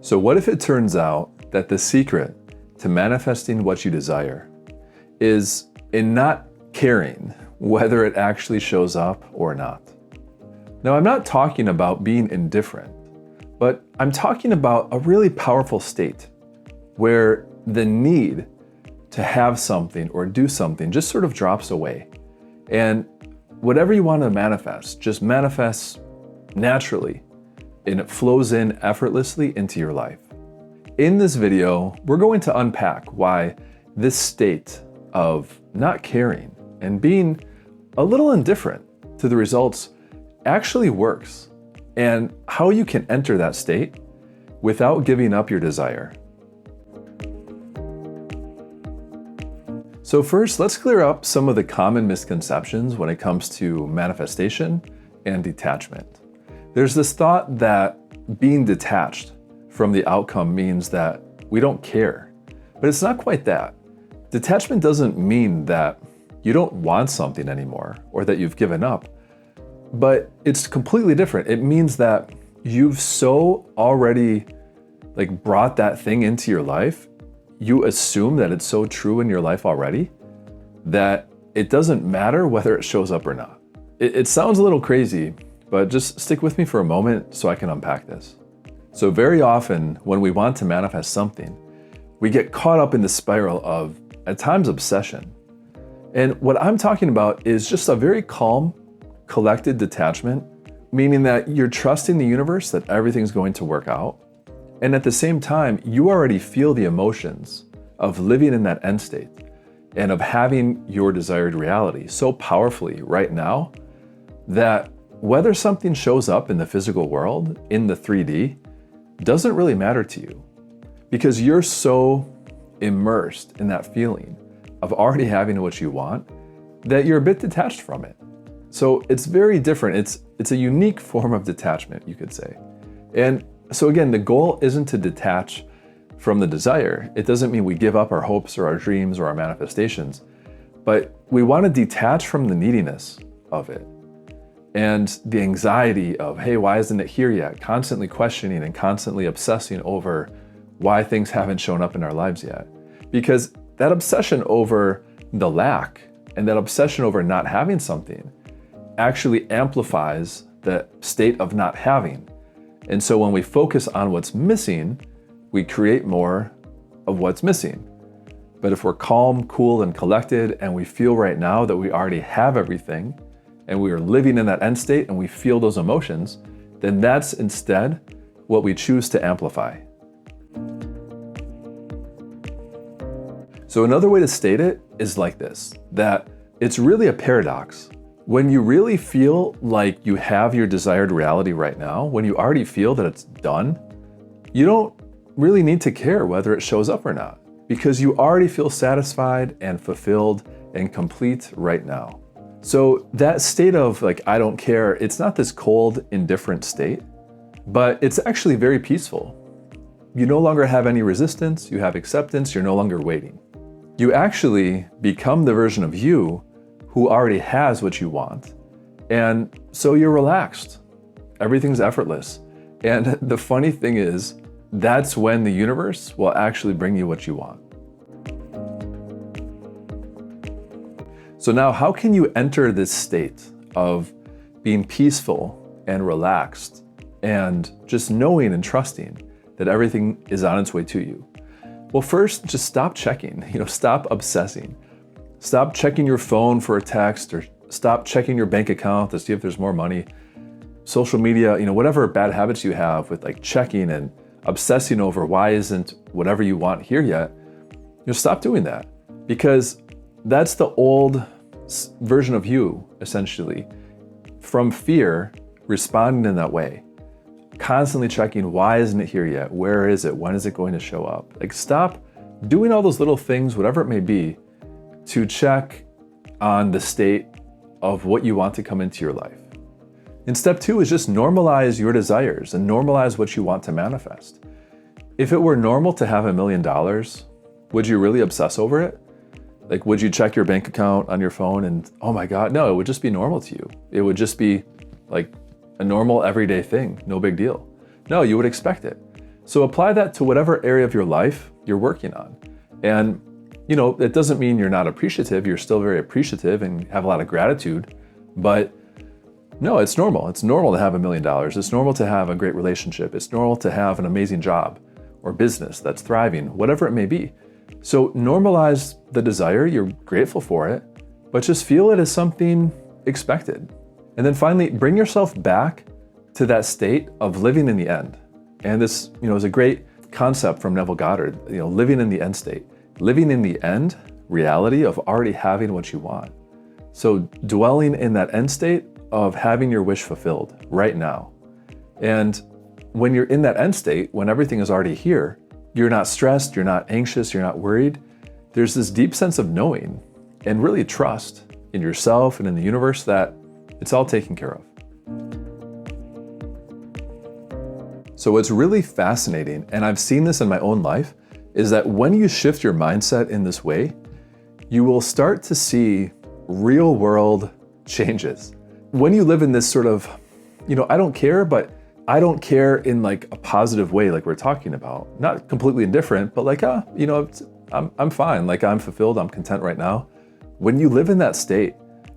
So what if it turns out that the secret to manifesting what you desire is in not caring whether it actually shows up or not? Now, I'm not talking about being indifferent, but I'm talking about a really powerful state where the need to have something or do something just sort of drops away. And whatever you want to manifest just manifests naturally, and it flows in effortlessly into your life. In this video, we're going to unpack why this state of not caring and being a little indifferent to the results actually works, and how you can enter that state without giving up your desire. So first, let's clear up some of the common misconceptions when it comes to manifestation and detachment. There's this thought that being detached from the outcome means that we don't care, but it's not quite that. Detachment doesn't mean that you don't want something anymore or that you've given up, but it's completely different. It means that you've so already brought that thing into your life, you assume that it's so true in your life already that it doesn't matter whether it shows up or not. It sounds a little crazy, but just stick with me for a moment so I can unpack this. So very often when we want to manifest something, we get caught up in the spiral of, at times, obsession. And what I'm talking about is just a very calm, collected detachment, meaning that you're trusting the universe that everything's going to work out. And at the same time, you already feel the emotions of living in that end state and of having your desired reality so powerfully right now that whether something shows up in the physical world, in the 3D, doesn't really matter to you, because you're so immersed in that feeling of already having what you want that you're a bit detached from it. So it's very different. It's a unique form of detachment, you could say. And so again, the goal isn't to detach from the desire. It doesn't mean we give up our hopes or our dreams or our manifestations, but we want to detach from the neediness of it and the anxiety of, hey, why isn't it here yet? Constantly questioning and constantly obsessing over why things haven't shown up in our lives yet. Because that obsession over the lack and that obsession over not having something actually amplifies the state of not having. And so when we focus on what's missing, we create more of what's missing. But if we're calm, cool, and collected, and we feel right now that we already have everything, and we are living in that end state, and we feel those emotions, then that's instead what we choose to amplify. So another way to state it is like this, that it's really a paradox. When you really feel like you have your desired reality right now, when you already feel that it's done, you don't really need to care whether it shows up or not, because you already feel satisfied and fulfilled and complete right now. So that state of I don't care, it's not this cold, indifferent state, but it's actually very peaceful. You no longer have any resistance, you have acceptance, you're no longer waiting. You actually become the version of you who already has what you want. And so you're relaxed. Everything's effortless. And the funny thing is, that's when the universe will actually bring you what you want. So now, how can you enter this state of being peaceful and relaxed and just knowing and trusting that everything is on its way to you? Well, first, just stop checking, stop obsessing. Stop checking your phone for a text, or stop checking your bank account to see if there's more money. Social media, whatever bad habits you have with checking and obsessing over why isn't whatever you want here yet, stop doing that, because that's the old version of you, essentially, from fear, responding in that way, constantly checking, why isn't it here yet? Where is it? When is it going to show up? Stop doing all those little things, whatever it may be, to check on the state of what you want to come into your life. And step 2 is just normalize your desires and normalize what you want to manifest. If it were normal to have $1 million, would you really obsess over it? Would you check your bank account on your phone and, oh my God, no, it would just be normal to you. It would just be a normal everyday thing, no big deal. No, you would expect it. So apply that to whatever area of your life you're working on. And, it doesn't mean you're not appreciative. You're still very appreciative and have a lot of gratitude. But no, it's normal. It's normal to have $1 million. It's normal to have a great relationship. It's normal to have an amazing job or business that's thriving, whatever it may be. So normalize the desire. You're grateful for it, but just feel it as something expected. And then finally, bring yourself back to that state of living in the end. And this, is a great concept from Neville Goddard, living in the end state. Living in the end reality of already having what you want. So dwelling in that end state of having your wish fulfilled right now. And when you're in that end state, when everything is already here, you're not stressed, you're not anxious, you're not worried. There's this deep sense of knowing and really trust in yourself and in the universe that it's all taken care of. So what's really fascinating, and I've seen this in my own life, is that when you shift your mindset in this way, you will start to see real world changes. When you live in this sort of, I don't care, but I don't care in like a positive way, like we're talking about, not completely indifferent, but like, I'm fine. Like I'm fulfilled, I'm content right now. When you live in that state,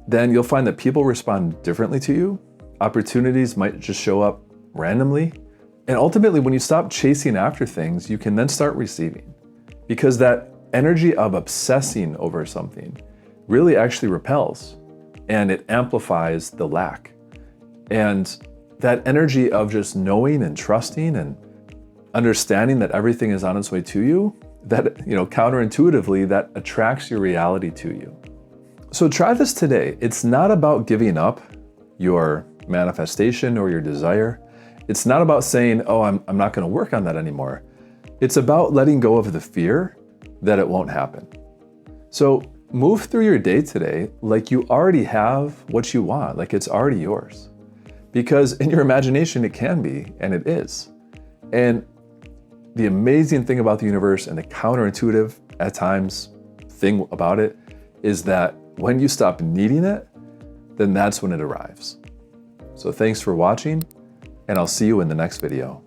then you'll find that people respond differently to you. Opportunities might just show up randomly. And ultimately, when you stop chasing after things, you can then start receiving, because that energy of obsessing over something really actually repels and it amplifies the lack. And that energy of just knowing and trusting and understanding that everything is on its way to you, that, counterintuitively, that attracts your reality to you. So try this today. It's not about giving up your manifestation or your desire. It's not about saying, oh, I'm not going to work on that anymore. It's about letting go of the fear that it won't happen. So move through your day today like you already have what you want, like it's already yours. Because in your imagination, it can be, and it is. And the amazing thing about the universe and the counterintuitive at times thing about it is that when you stop needing it, then that's when it arrives. So thanks for watching, and I'll see you in the next video.